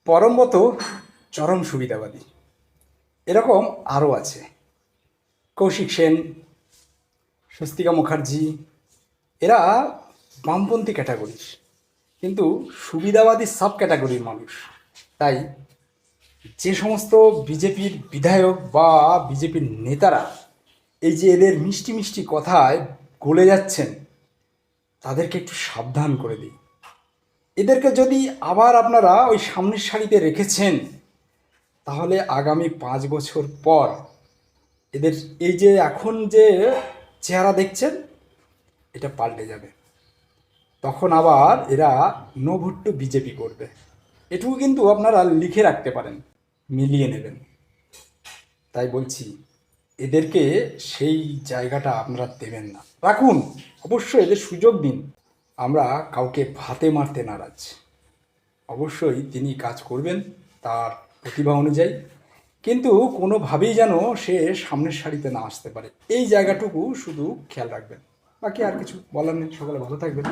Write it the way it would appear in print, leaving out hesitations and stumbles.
পরমব্রত চরম সুবিধাবাদী। এরকম আরও আছে, কৌশিক সেন, স্বস্তিকা মুখার্জি, এরা বামপন্থী ক্যাটাগরির, কিন্তু সুবিধাবাদী সাব ক্যাটাগরির মানুষ। তাই যে সমস্ত বিজেপির বিধায়ক বা বিজেপির নেতারা এই যে এদের মিষ্টি মিষ্টি কথায় গলে যাচ্ছেন, তাদেরকে একটু সাবধান করে দিই। এদেরকে যদি আবার আপনারা ওই সামনের সারিতে রেখেছেন, তাহলে আগামী 5 বছর পর এদের এই যে এখন যে চেহারা দেখছেন, এটা পাল্টে যাবে। তখন আবার এরা নো ভোট টু বিজেপি করবে। এটুকু কিন্তু আপনারা লিখে রাখতে পারেন, মিলিয়ে নেবেন। তাই বলছি, এদেরকে সেই জায়গাটা আপনারা দেবেন না, রাখুন, অবশ্যই এদের সুযোগ দিন। আমরা কাউকে ভাতে মারতে নারাজ। অবশ্যই তিনি কাজ করবেন তার প্রতিভা অনুযায়ী, কিন্তু কোনোভাবেই যেন সে সামনের সারিতে না আসতে পারে, এই জায়গাটুকু শুধু খেয়াল রাখবেন। বাকি আর কিছু বলার নেই। সকলে ভালো থাকবেন।